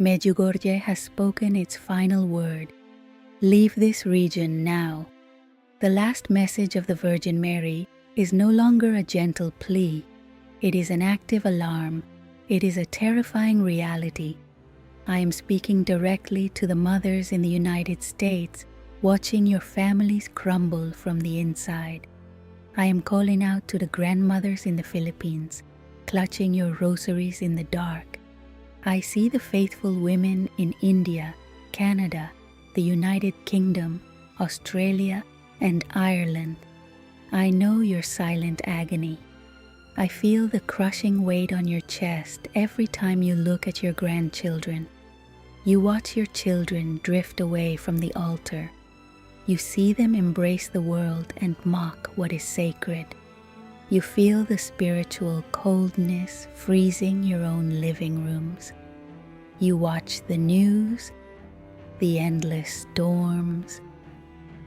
Medjugorje has spoken its final word. Leave this region now. The last message of the Virgin Mary is no longer a gentle plea. It is an active alarm. It is a terrifying reality. I am speaking directly to the mothers in the United States, watching your families crumble from the inside. I am calling out to the grandmothers in the Philippines, clutching your rosaries in the dark. I see the faithful women in India, Canada, the United Kingdom, Australia, and Ireland. I know your silent agony. I feel the crushing weight on your chest every time you look at your grandchildren. You watch your children drift away from the altar. You see them embrace the world and mock what is sacred. You feel the spiritual coldness freezing your own living rooms. You watch the news, the endless storms,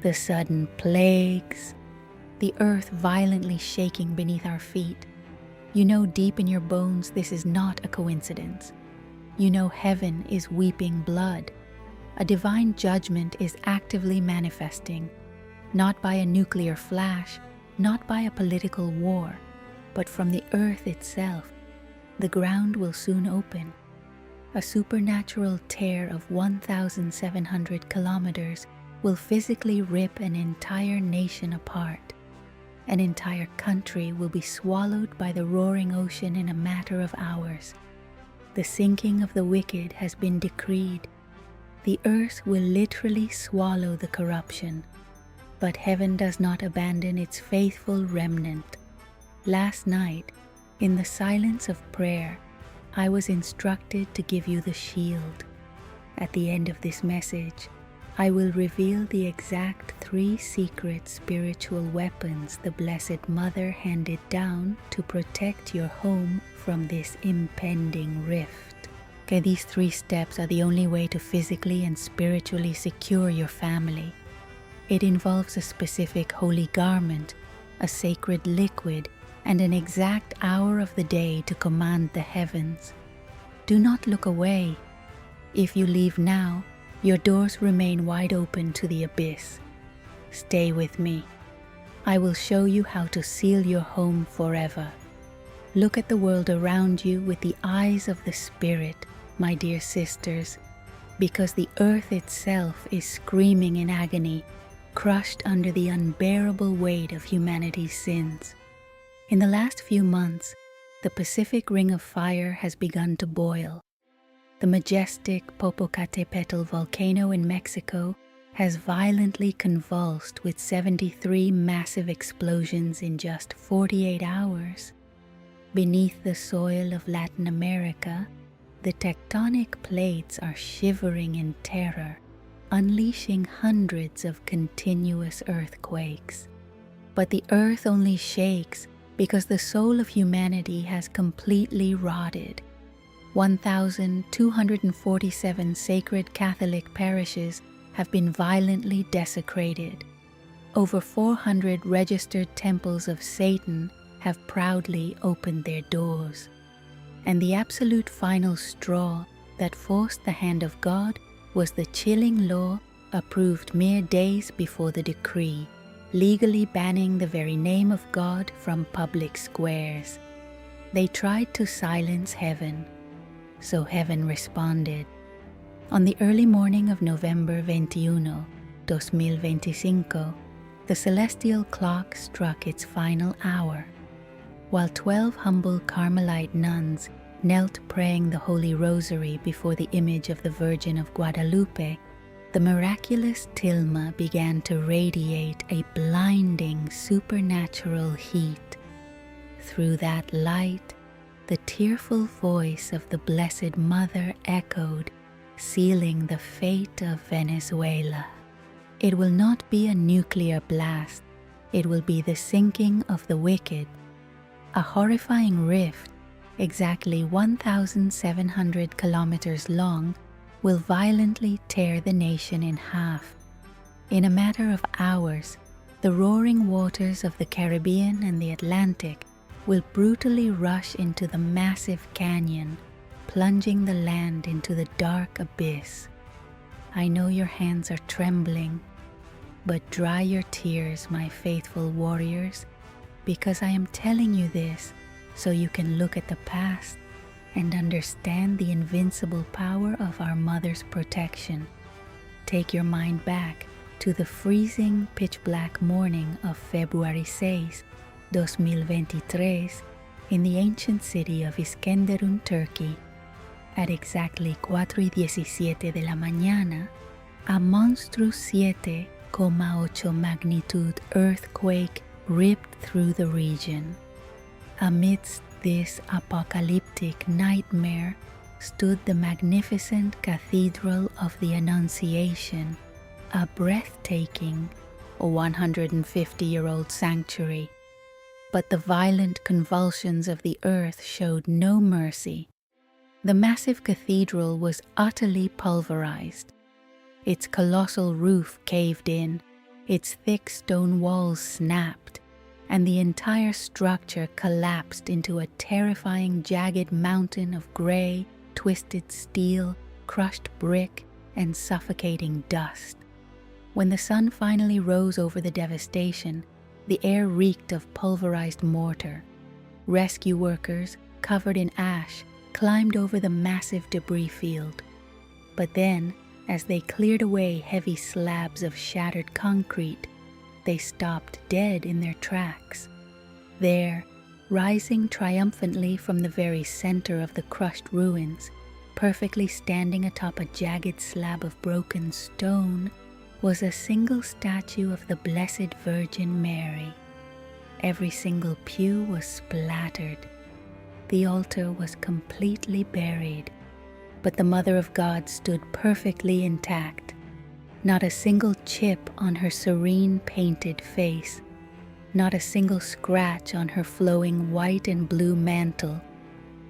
the sudden plagues, the earth violently shaking beneath our feet. You know deep in your bones this is not a coincidence. You know heaven is weeping blood. A divine judgment is actively manifesting, not by a nuclear flash, not by a political war, but from the earth itself. The ground will soon open. A supernatural tear of 1,700 kilometers will physically rip an entire nation apart. An entire country will be swallowed by the roaring ocean in a matter of hours. The sinking of the wicked has been decreed. The earth will literally swallow the corruption. But heaven does not abandon its faithful remnant. Last night, in the silence of prayer, I was instructed to give you the shield. At the end of this message, I will reveal the exact 3 secret spiritual weapons the Blessed Mother handed down to protect your home from this impending rift. Okay, these 3 steps are the only way to physically and spiritually secure your family. It involves a specific holy garment, a sacred liquid, and an exact hour of the day to command the heavens. Do not look away. If you leave now, your doors remain wide open to the abyss. Stay with me. I will show you how to seal your home forever. Look at the world around you with the eyes of the Spirit, my dear sisters, because the earth itself is screaming in agony, crushed under the unbearable weight of humanity's sins. In the last few months, the Pacific Ring of Fire has begun to boil. The majestic Popocatépetl volcano in Mexico has violently convulsed with 73 massive explosions in just 48 hours. Beneath the soil of Latin America, the tectonic plates are shivering in terror, unleashing hundreds of continuous earthquakes. But the earth only shakes because the soul of humanity has completely rotted. 1,247 sacred Catholic parishes have been violently desecrated. Over 400 registered temples of Satan have proudly opened their doors. And the absolute final straw that forced the hand of God was the chilling law approved mere days before the decree, legally banning the very name of God from public squares. They tried to silence heaven, so heaven responded. On the early morning of November 21, 2025, the celestial clock struck its final hour. While 12 humble Carmelite nuns knelt praying the Holy Rosary before the image of the Virgin of Guadalupe, the miraculous tilma began to radiate a blinding supernatural heat. Through that light, the tearful voice of the Blessed Mother echoed, sealing the fate of Venezuela. It will not be a nuclear blast. It will be the sinking of the wicked. A horrifying rift, exactly 1,700 kilometers long, will violently tear the nation in half. In a matter of hours, the roaring waters of the Caribbean and the Atlantic will brutally rush into the massive canyon, plunging the land into the dark abyss. I know your hands are trembling, but dry your tears, my faithful warriors, because I am telling you this so you can look at the past and understand the invincible power of our Mother's protection. Take your mind back to the freezing, pitch-black morning of February 6, 2023, in the ancient city of Iskenderun, Turkey. At exactly 4:17 de la mañana, a monstrous 7,8 magnitude earthquake ripped through the region. Amidst this apocalyptic nightmare stood the magnificent Cathedral of the Annunciation, a breathtaking 150-year-old sanctuary. But the violent convulsions of the earth showed no mercy. The massive cathedral was utterly pulverized. Its colossal roof caved in, its thick stone walls snapped, and the entire structure collapsed into a terrifying jagged mountain of gray, twisted steel, crushed brick, and suffocating dust. When the sun finally rose over the devastation, the air reeked of pulverized mortar. Rescue workers, covered in ash, climbed over the massive debris field. But then, as they cleared away heavy slabs of shattered concrete, they stopped dead in their tracks. There, rising triumphantly from the very center of the crushed ruins, perfectly standing atop a jagged slab of broken stone, was a single statue of the Blessed Virgin Mary. Every single pew was splattered. The altar was completely buried, but the Mother of God stood perfectly intact. Not a single chip on her serene painted face, not a single scratch on her flowing white and blue mantle.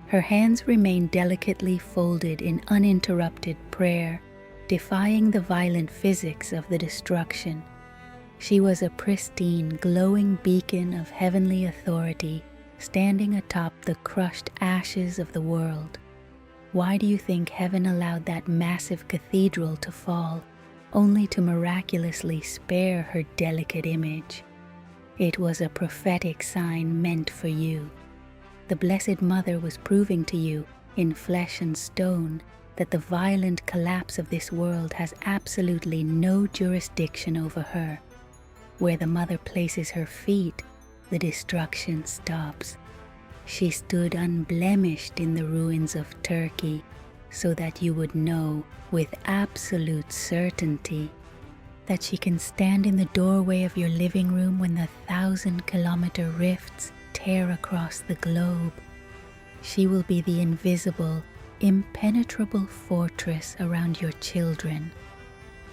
Her hands remained delicately folded in uninterrupted prayer, defying the violent physics of the destruction. She was a pristine, glowing beacon of heavenly authority, standing atop the crushed ashes of the world. Why do you think heaven allowed that massive cathedral to fall, only to miraculously spare her delicate image? It was a prophetic sign meant for you. The Blessed Mother was proving to you, in flesh and stone, that the violent collapse of this world has absolutely no jurisdiction over her. Where the Mother places her feet, the destruction stops. She stood unblemished in the ruins of Turkey, so that you would know with absolute certainty that she can stand in the doorway of your living room when the 1,000-kilometer rifts tear across the globe. She will be the invisible, impenetrable fortress around your children.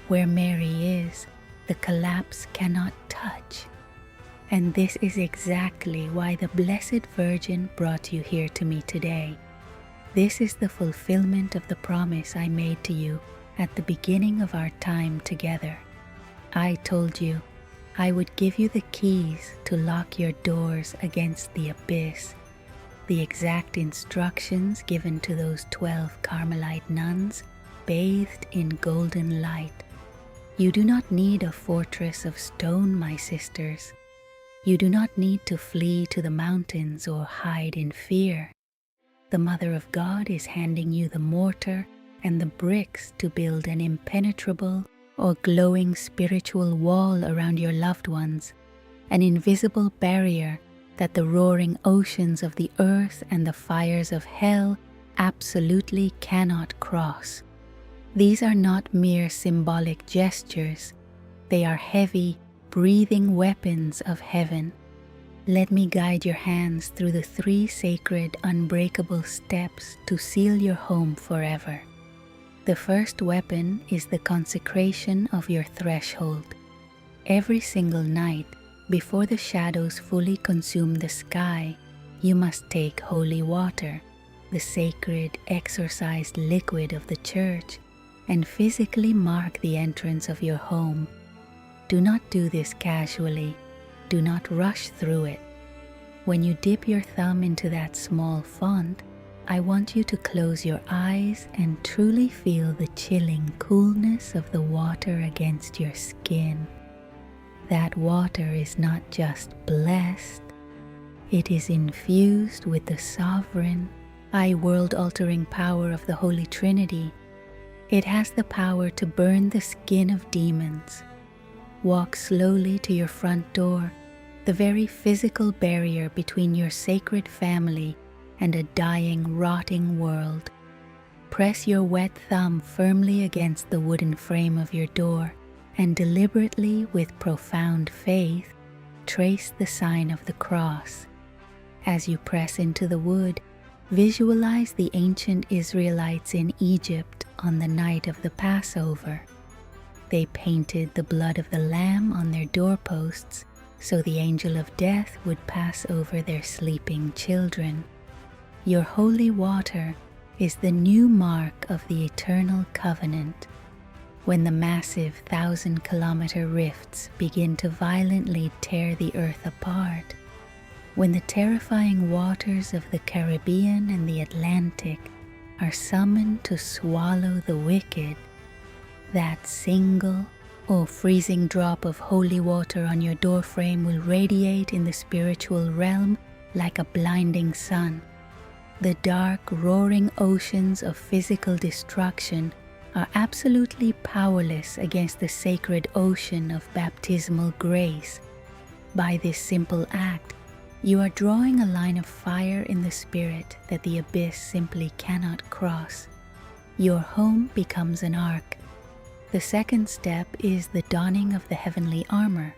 Where Mary is, the collapse cannot touch. And this is exactly why the Blessed Virgin brought you here to me today. This is the fulfillment of the promise I made to you at the beginning of our time together. I told you I would give you the keys to lock your doors against the abyss, the exact instructions given to those 12 Carmelite nuns bathed in golden light. You do not need a fortress of stone, my sisters. You do not need to flee to the mountains or hide in fear. The Mother of God is handing you the mortar and the bricks to build an impenetrable or glowing spiritual wall around your loved ones, an invisible barrier that the roaring oceans of the earth and the fires of hell absolutely cannot cross. These are not mere symbolic gestures. They are heavy, breathing weapons of heaven. Let me guide your hands through the 3 sacred, unbreakable steps to seal your home forever. The first weapon is the consecration of your threshold. Every single night, before the shadows fully consume the sky, you must take holy water, the sacred, exorcised liquid of the Church, and physically mark the entrance of your home. Do not do this casually. Do not rush through it. When you dip your thumb into that small font, I want you to close your eyes and truly feel the chilling coolness of the water against your skin. That water is not just blessed, it is infused with the sovereign, world-altering power of the Holy Trinity. It has the power to burn the skin of demons. Walk slowly to your front door, the very physical barrier between your sacred family and a dying, rotting world. Press your wet thumb firmly against the wooden frame of your door and deliberately, with profound faith, trace the sign of the cross. As you press into the wood, visualize the ancient Israelites in Egypt on the night of the Passover. They painted the blood of the lamb on their doorposts so the angel of death would pass over their sleeping children. Your holy water is the new mark of the eternal covenant. When the massive 1,000-kilometer rifts begin to violently tear the earth apart, when the terrifying waters of the Caribbean and the Atlantic are summoned to swallow the wicked, that single or freezing drop of holy water on your doorframe will radiate in the spiritual realm like a blinding sun. The dark, roaring oceans of physical destruction are absolutely powerless against the sacred ocean of baptismal grace. By this simple act, you are drawing a line of fire in the spirit that the abyss simply cannot cross. Your home becomes an ark. The second step is the donning of the heavenly armor,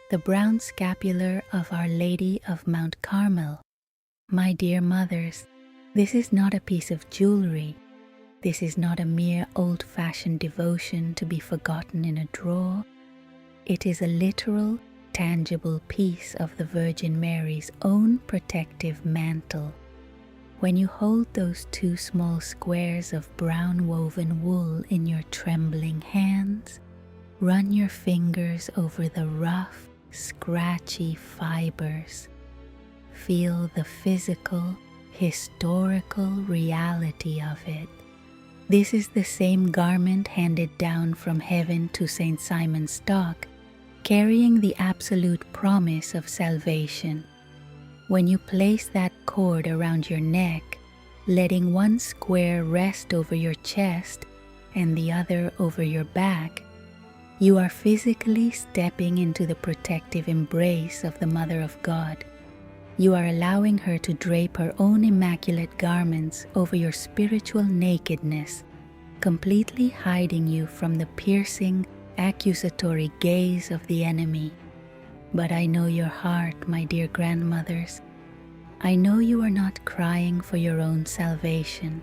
the Brown Scapular of Our Lady of Mount Carmel. My dear mothers, this is not a piece of jewelry. This is not a mere old-fashioned devotion to be forgotten in a drawer. It is a literal, tangible piece of the Virgin Mary's own protective mantle. When you hold those 2 small squares of brown woven wool in your trembling hands, run your fingers over the rough, scratchy fibers. Feel the physical, historical reality of it. This is the same garment handed down from heaven to St. Simon Stock, carrying the absolute promise of salvation. When you place that cord around your neck, letting one square rest over your chest and the other over your back, you are physically stepping into the protective embrace of the Mother of God. You are allowing her to drape her own immaculate garments over your spiritual nakedness, completely hiding you from the piercing, accusatory gaze of the enemy. But I know your heart, my dear grandmothers. I know you are not crying for your own salvation.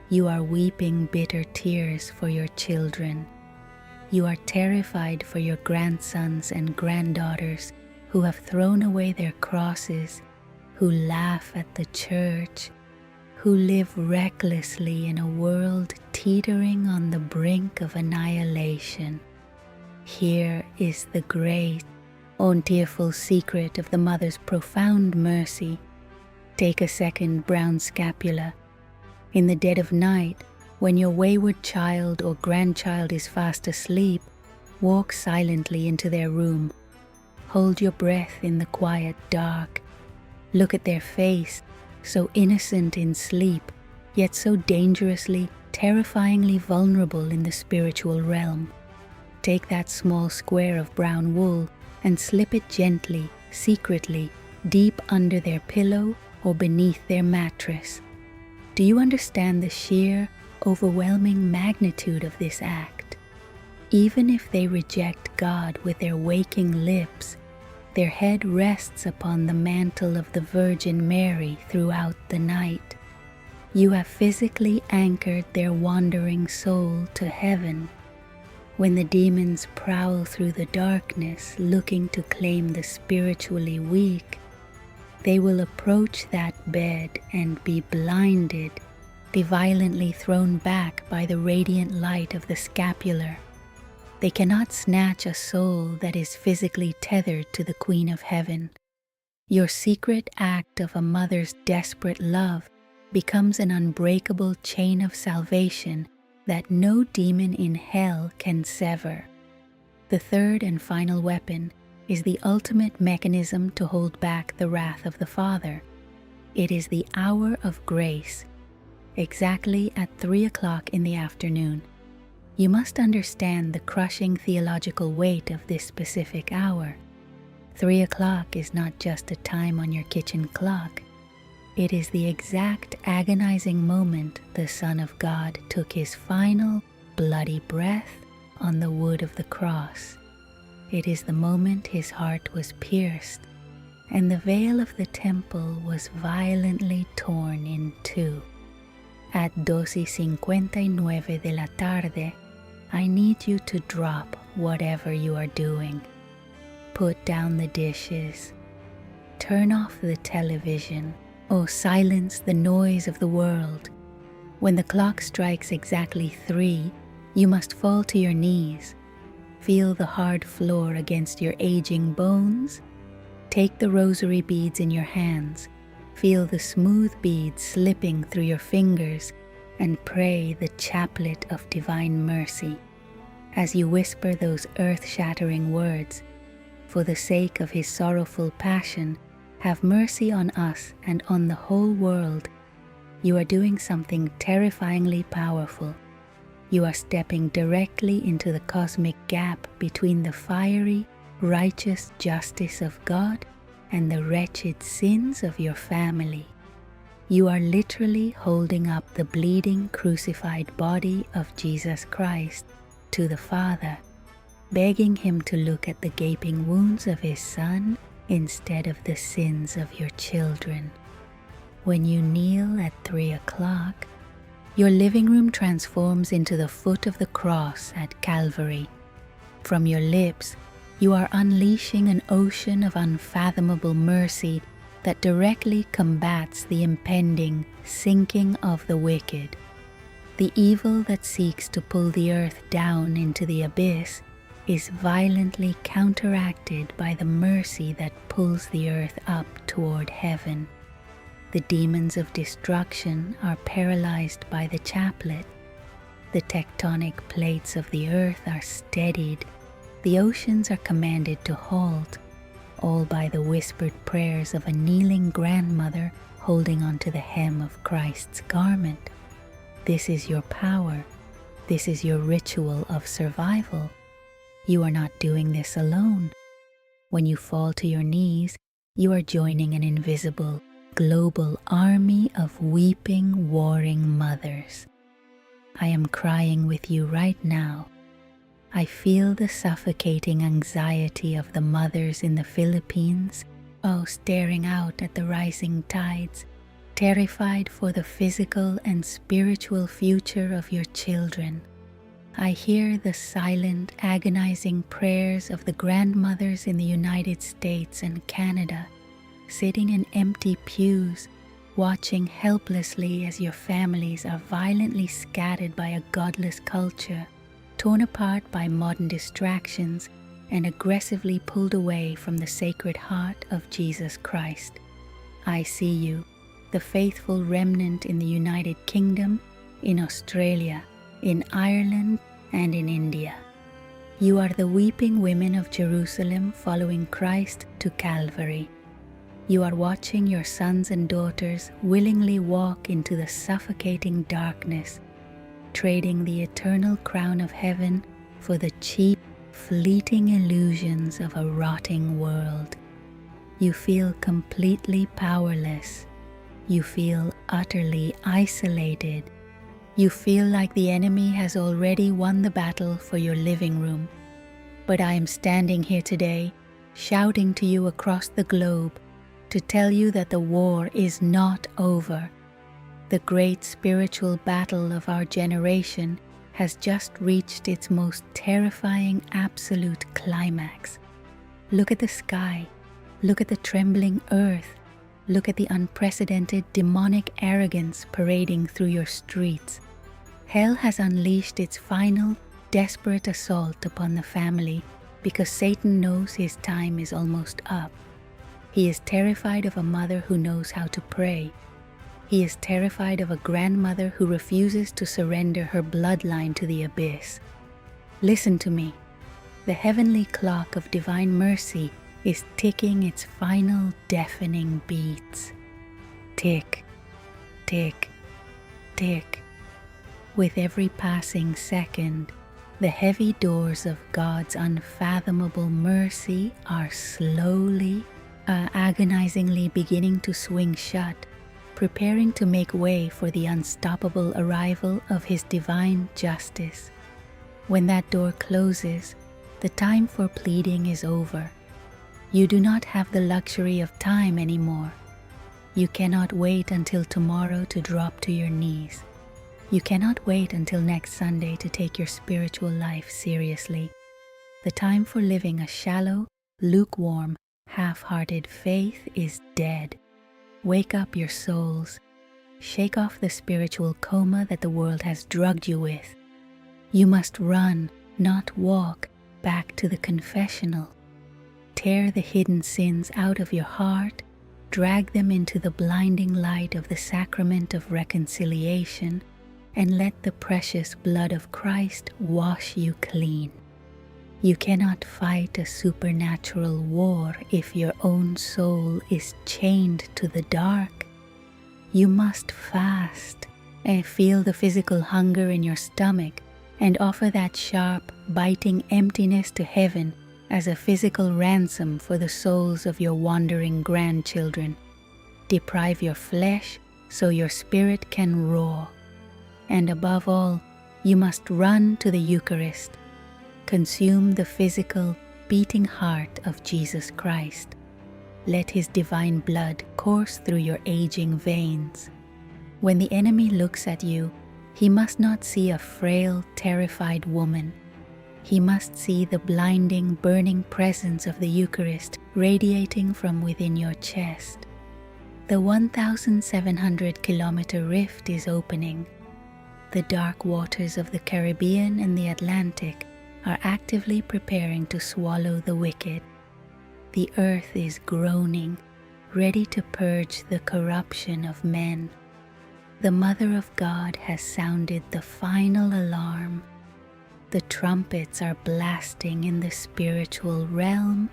You are weeping bitter tears for your children. You are terrified for your grandsons and granddaughters who have thrown away their crosses, who laugh at the church, who live recklessly in a world teetering on the brink of annihilation. Here is the great, tearful secret of the Mother's profound mercy. Take a second Brown Scapular. In the dead of night, when your wayward child or grandchild is fast asleep, walk silently into their room. Hold your breath in the quiet dark. Look at their face, so innocent in sleep, yet so dangerously, terrifyingly vulnerable in the spiritual realm. Take that small square of brown wool and slip it gently, secretly, deep under their pillow or beneath their mattress. Do you understand the sheer, overwhelming magnitude of this act? Even if they reject God with their waking lips, their head rests upon the mantle of the Virgin Mary throughout the night. You have physically anchored their wandering soul to heaven. When the demons prowl through the darkness looking to claim the spiritually weak, they will approach that bed and be blinded, be violently thrown back by the radiant light of the scapular. They cannot snatch a soul that is physically tethered to the Queen of Heaven. Your secret act of a mother's desperate love becomes an unbreakable chain of salvation that no demon in hell can sever. The third and final weapon is the ultimate mechanism to hold back the wrath of the Father. It is the hour of grace, exactly at 3 o'clock in the afternoon. You must understand the crushing theological weight of this specific hour. 3 o'clock is not just a time on your kitchen clock. It is the exact agonizing moment the Son of God took his final bloody breath on the wood of the cross. It is the moment his heart was pierced, and the veil of the temple was violently torn in two. At 12:59 de la tarde, I need you to drop whatever you are doing. Put down the dishes. Turn off the television. Oh, silence the noise of the world. When the clock strikes exactly 3, you must fall to your knees. Feel the hard floor against your aging bones. Take the rosary beads in your hands. Feel the smooth beads slipping through your fingers and pray the chaplet of divine mercy. As you whisper those earth-shattering words, "For the sake of his sorrowful passion, have mercy on us and on the whole world," you are doing something terrifyingly powerful. You are stepping directly into the cosmic gap between the fiery, righteous justice of God and the wretched sins of your family. You are literally holding up the bleeding, crucified body of Jesus Christ to the Father, begging him to look at the gaping wounds of his Son instead of the sins of your children. When you kneel at 3 o'clock, your living room transforms into the foot of the cross at Calvary. From your lips, you are unleashing an ocean of unfathomable mercy that directly combats the impending sinking of the wicked. The evil that seeks to pull the earth down into the abyss is violently counteracted by the mercy that pulls the earth up toward heaven. The demons of destruction are paralyzed by the chaplet. The tectonic plates of the earth are steadied. The oceans are commanded to halt, all by the whispered prayers of a kneeling grandmother holding onto the hem of Christ's garment. This is your power. This is your ritual of survival. You are not doing this alone. When you fall to your knees, you are joining an invisible, global army of weeping, warring mothers. I am crying with you right now. I feel the suffocating anxiety of the mothers in the Philippines, staring out at the rising tides, terrified for the physical and spiritual future of your children. I hear the silent, agonizing prayers of the grandmothers in the United States and Canada, sitting in empty pews, watching helplessly as your families are violently scattered by a godless culture, torn apart by modern distractions, and aggressively pulled away from the sacred heart of Jesus Christ. I see you, the faithful remnant in the United Kingdom, in Australia, in Ireland, and in India. You are the weeping women of Jerusalem following Christ to Calvary. You are watching your sons and daughters willingly walk into the suffocating darkness, trading the eternal crown of heaven for the cheap, fleeting illusions of a rotting world. You feel completely powerless. You feel utterly isolated. You feel like the enemy has already won the battle for your living room. But I am standing here today, shouting to you across the globe to tell you that the war is not over. The great spiritual battle of our generation has just reached its most terrifying absolute climax. Look at the sky. Look at the trembling earth. Look at the unprecedented demonic arrogance parading through your streets. Hell has unleashed its final, desperate assault upon the family because Satan knows his time is almost up. He is terrified of a mother who knows how to pray. He is terrified of a grandmother who refuses to surrender her bloodline to the abyss. Listen to me. The heavenly clock of divine mercy is ticking its final deafening beats. Tick, tick, tick. With every passing second, the heavy doors of God's unfathomable mercy are slowly, agonizingly beginning to swing shut, preparing to make way for the unstoppable arrival of His divine justice. When that door closes, the time for pleading is over. You do not have the luxury of time anymore. You cannot wait until tomorrow to drop to your knees. You cannot wait until next Sunday to take your spiritual life seriously. The time for living a shallow, lukewarm, half-hearted faith is dead. Wake up your souls. Shake off the spiritual coma that the world has drugged you with. You must run, not walk, back to the confessional. Tear the hidden sins out of your heart, drag them into the blinding light of the sacrament of reconciliation, and let the precious blood of Christ wash you clean. You cannot fight a supernatural war if your own soul is chained to the dark. You must fast and feel the physical hunger in your stomach and offer that sharp, biting emptiness to heaven as a physical ransom for the souls of your wandering grandchildren. Deprive your flesh so your spirit can roar. And above all, you must run to the Eucharist. Consume the physical, beating heart of Jesus Christ. Let His divine blood course through your aging veins. When the enemy looks at you, he must not see a frail, terrified woman. He must see the blinding, burning presence of the Eucharist radiating from within your chest. The 1,700-kilometer rift is opening. The dark waters of the Caribbean and the Atlantic are actively preparing to swallow the wicked. The earth is groaning, ready to purge the corruption of men. The Mother of God has sounded the final alarm. The trumpets are blasting in the spiritual realm.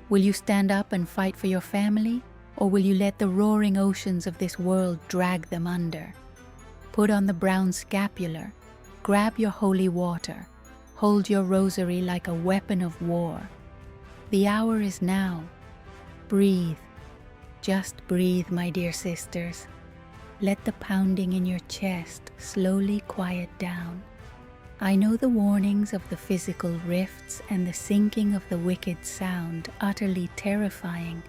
Will you stand up and fight for your family, or will you let the roaring oceans of this world drag them under? Put on the Brown Scapular, grab your holy water, hold your rosary like a weapon of war. The hour is now. Breathe. Just breathe, my dear sisters. Let the pounding in your chest slowly quiet down. I know the warnings of the physical rifts and the sinking of the wicked sound utterly terrifying,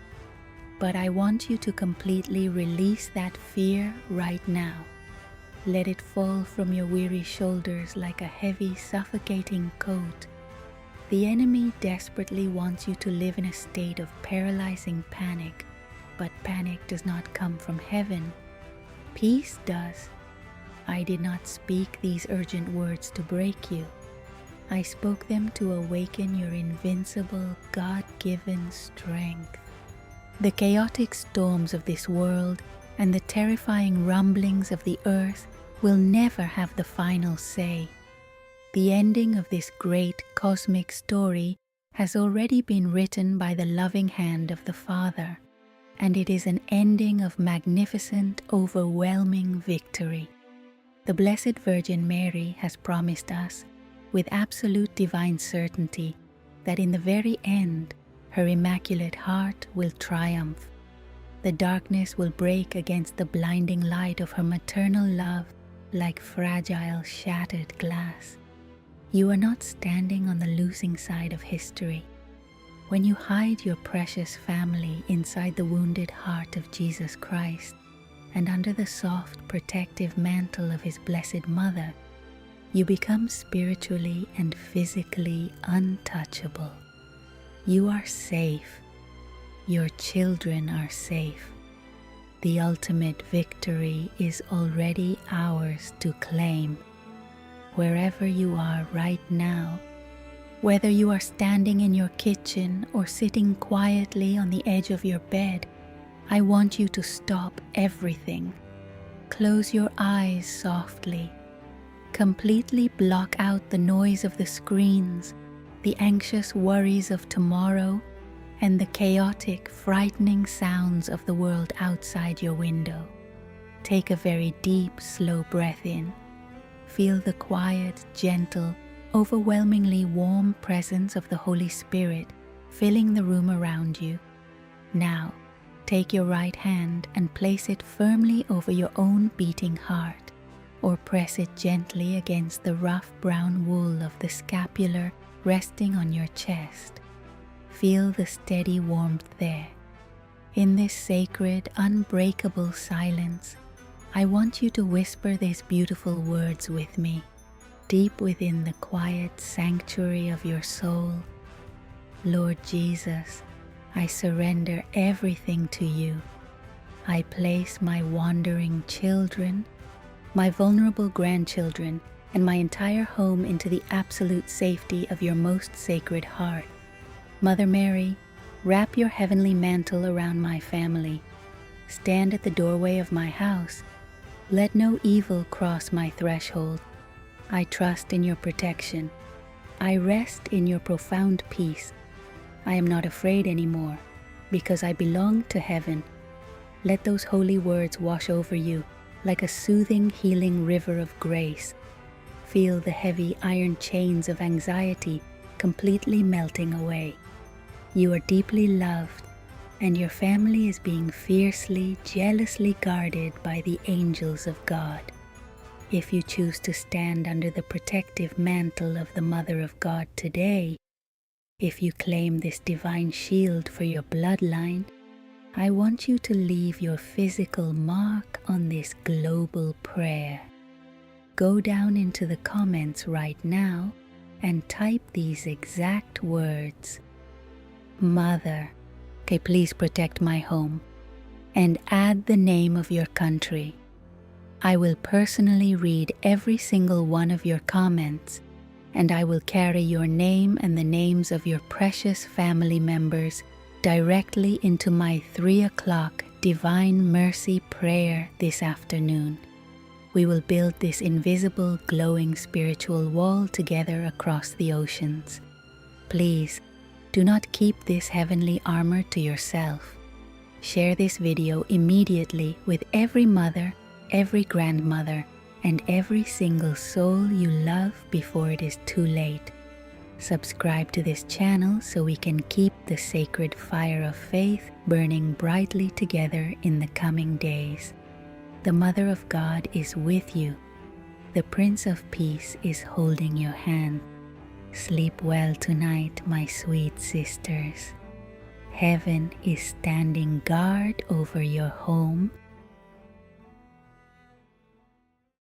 but I want you to completely release that fear right now. Let it fall from your weary shoulders like a heavy, suffocating coat. The enemy desperately wants you to live in a state of paralyzing panic, but panic does not come from heaven. Peace does. I did not speak these urgent words to break you. I spoke them to awaken your invincible, God-given strength. The chaotic storms of this world and the terrifying rumblings of the earth will never have the final say. The ending of this great cosmic story has already been written by the loving hand of the Father, and it is an ending of magnificent, overwhelming victory. The Blessed Virgin Mary has promised us, with absolute divine certainty, that in the very end, her Immaculate Heart will triumph. The darkness will break against the blinding light of her maternal love like fragile, shattered glass. You are not standing on the losing side of history. When you hide your precious family inside the wounded heart of Jesus Christ and under the soft, protective mantle of His Blessed Mother, you become spiritually and physically untouchable. You are safe. Your children are safe. The ultimate victory is already ours to claim. Wherever you are right now, whether you are standing in your kitchen or sitting quietly on the edge of your bed, I want you to stop everything. close your eyes softly. Completely block out the noise of the screens, the anxious worries of tomorrow, and the chaotic, frightening sounds of the world outside your window. Take a very deep, slow breath in. Feel the quiet, gentle, overwhelmingly warm presence of the Holy Spirit filling the room around you. Now, take your right hand and place it firmly over your own beating heart, or press it gently against the rough brown wool of the scapular resting on your chest. Feel the steady warmth there. In this sacred, unbreakable silence, I want you to whisper these beautiful words with me, deep within the quiet sanctuary of your soul. Lord Jesus, I surrender everything to you. I place my wandering children, my vulnerable grandchildren, and my entire home into the absolute safety of your most sacred heart. Mother Mary, wrap your heavenly mantle around my family. Stand at the doorway of my house. Let no evil cross my threshold. I trust in your protection. I rest in your profound peace. I am not afraid anymore, because I belong to heaven. Let those holy words wash over you like a soothing, healing river of grace. Feel the heavy iron chains of anxiety completely melting away. You are deeply loved, and your family is being fiercely, jealously guarded by the angels of God. If you choose to stand under the protective mantle of the Mother of God today, if you claim this divine shield for your bloodline, I want you to leave your physical mark on this global prayer. Go down into the comments right now and type these exact words. Mother, okay, please protect my home, and add the name of your country. I will personally read every single one of your comments, and I will carry your name and the names of your precious family members directly into my 3 o'clock Divine Mercy prayer this afternoon. We will build this invisible, glowing spiritual wall together across the oceans. Please, do not keep this heavenly armor to yourself. Share this video immediately with every mother, every grandmother, and every single soul you love before it is too late. Subscribe to this channel so we can keep the sacred fire of faith burning brightly together in the coming days. The Mother of God is with you. The Prince of Peace is holding your hand. Sleep well tonight, my sweet sisters. Heaven is standing guard over your home